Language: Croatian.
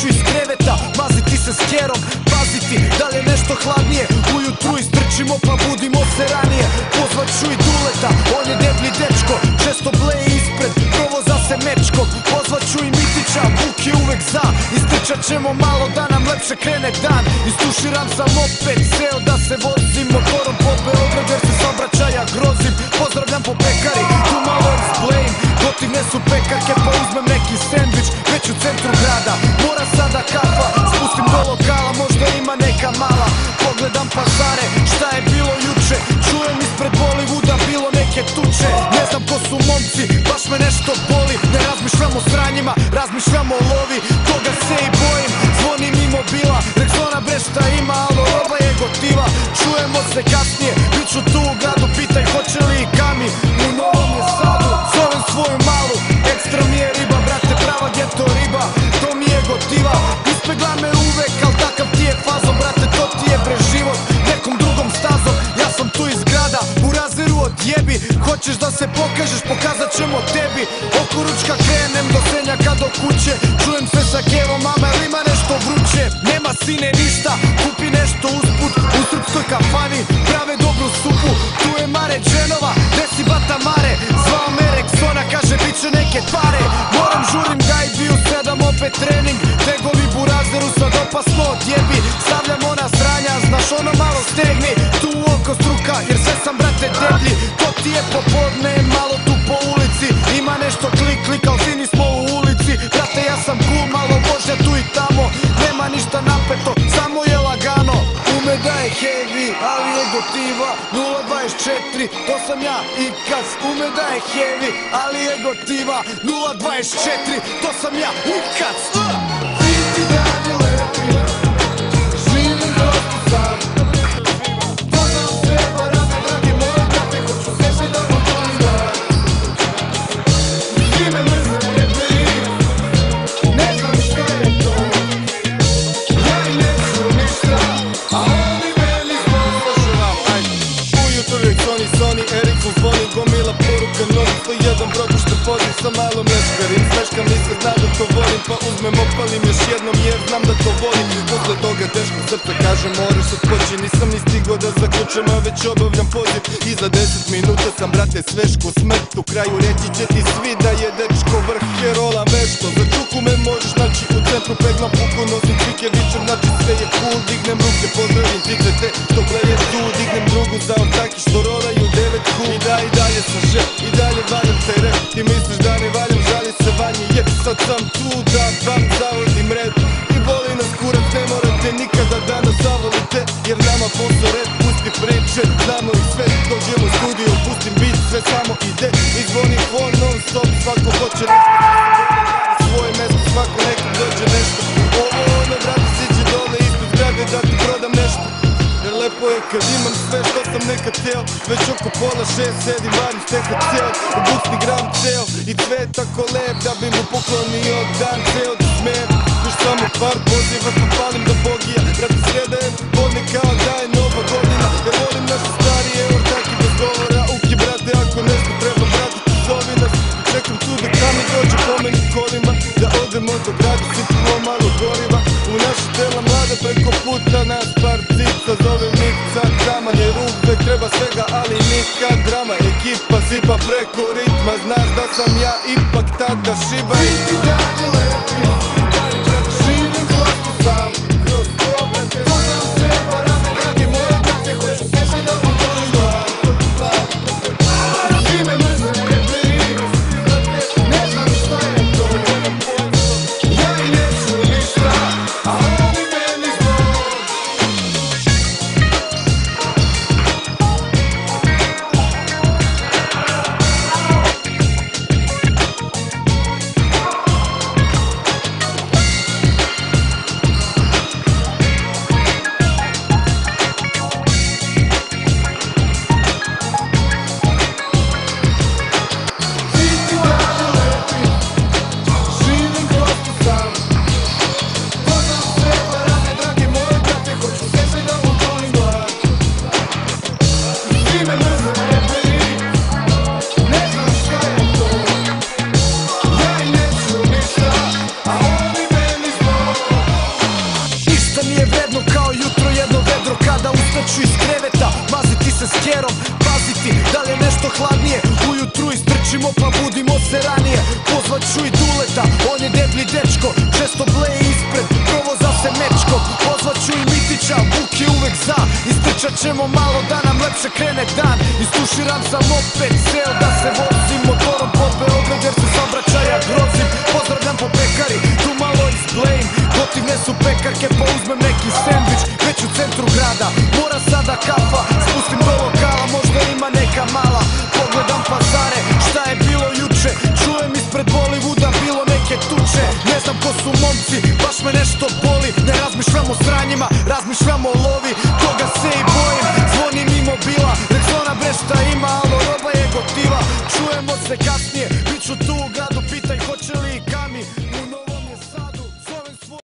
ću iz kreveta maziti se s kerom, paziti da li je nešto hladnije. Ujutru istrčimo pa budimo se ranije. Pozvat ću i Duleta, on je deblji dečko, često bleje ispred, provoza se mečkom. Pozvat ću i Mitića, Vuk je uvek za. Istrčat ćemo malo da nam lepše krene dan. Istuširam sam opet, seo da se vozim motorom po Beogradu jer se saobraćaja grozim. Pozdravljam po pekari, tu malo explain. Gotivne su pekarke pa uzmem neki sandvič već u centru grada. Mora sada kafa, spustim do lokala, možda ima neka mala. Pogledam pazare, šta je bilo juče. Čujem ispred Bollywooda bilo neke tuče. Ne znam ko su momci, baš me nešto boli. Ne razmišljam o sranjima, razmišljam o lovi. Toga se i bojim, zvonim i mobila. Rexona bre šta ima, alo roba je gotiva. Čujemo se kasnije, bit ću tu u gradu. Pitaj hoće li i Kami u Novom je Sadu. Zovem svoju malu, ekstra mi je riba. Brate prava geto riba, to mi je gotiva. Ispegla me uvek, al takav ti je fazom. Brate to ti je bre život, nekom drugom stazom. Ja sam tu iz grada, u razeru odjebi. Hoćeš da se pokažeš, pokazat ćemo tebi. Oko ručka krenem do Senjaka do kuće. Čujem se sa Kevom, mama jel ima nešto vruće. Nema sine ništa, kupi nešto usput. U srpskoj kafani prave dobru supu. Tu je Mare Dženova, gde si bata Mare. Zvao me Rexona, kaže bit će neke pare. Moram žurim gajbi u 7 opet trening. Tegovi burazeru sad opasno odjebi. Stavljam ona sranja, znaš ono malo stegni. Tu oko struka jer sve sam brate deblji. To ti je popodne, malo tu po ulici. Ima nešto klik, al svi nismo u ulici. Brate ja sam cool, malo vožnja tu i tamo. Nema ništa napeto, samo je lagano. Ume da je heavy, ali je gotiva 0.24, to sam ja i Kac. Ume da je heavy, ali je gotiva 0.24, to sam ja i Kac. Ti dani lepi, živim dosta sam. Poznam sve parame, dragi moji brate, hoću sebi da motorim. Svi me mrze jebi, ne znam šta je to. Ja i neću ništa, a oni meni zbog. Ujutru Rexoni, Sony, Ericsson zvoni. Gomila poruka, novi 101 brod što poziv sa malom leškarim. Smeškam i se zna da to volim, pa uzmem opalim još jednom jer znam da to volim. Posle toga teško srce kaže moraš odpoći. Nisam ni stigo da zaključem, a već obavljam poziv. I za 10 minuta sam brate sveš ko smrt. U kraju reći će ti svi da je dečko vrh herola vešto. Za čuku me možeš naći u centru, pegnam puku, nosim čvike, vičem znači sve je cool. Dignem ruke, pozdravim tiče te što gledje tu. Dignem drugu za ortaki što rolaju 9 cool. I dalje sam šef, i dalje valjam taj rap. Ti misliš da ne valjam, žali se vanje je. Sad sam tu da vam zavodim red. I voli nas kurac, ne morate nikada da nas zavolite. Jer nama posao red, pusti priče, znamo i sve. Dođemo u studio, pustim beat, sve samo ide. I zvonim phone non stop, svako hoće nešto. Svoje mesto, svako nekom dođe nešto. Ovo ono, brate, siđe dole ispred zgrade da ti prodam nešto. Jer lepo je kad imam sve što sam nekad teo. Već oko pola 6 sedim, varim steha cijel. U bucni gram ceo i cvet tako lep da bi mu poklonio dan ceo da smijem. Još samo par poziva pa palim do bogija. Brate sreda je podne kao da je nova godina. Jer volim naše starije ortaki bez govora. Uki brate ako nešto treba brate ti zovi nas. Čekam tu da Kami dođe po meni kolima. Da odemo do grada, sipimo malo goriva. U naša tela mlada preko puta nas par cica. Zove Mica, Kaman je rugbe, treba svega ali nikad drama. Ekipa sipa preko ritma, znaš da sam ja ipak tada šiba. Ti dani lepi, živim dosta sam. Kroz poglede, poznam sve parame, dragi moji brate, hoću sebi da motorim. Svi me mrze jebi, ne znam šta je to. Ja i neću ništa, a oni meni zbog. Pozvaću i Duleta, on je deblji dečko, često bleje ispred, provoza se mečko. Pozvaću i Mitića, Vuk je uvek za, istrčat ćemo malo da nam lepše krene dan. Istuširam sam opet, ceo da se vozim motorom po Beograd jer se saobraćaja grozim. Pozdravljam po pekari, tu malo izblejim, gotivne su pekarke pa uzmem neki sendvič. Već u centru grada, mora sada kafa, spustim do lokala, možda ima neka mala. Pogledam pazare, šta je bilo juče, čujem ispred Bollywooda bilo neke tuče. Ne znam ko su momci, baš me nešto boli, ne razmišljam o sranjima, razmišljam o lovi, toga se i bojim. Zvonim i mobila, nek zvona bre šta ima,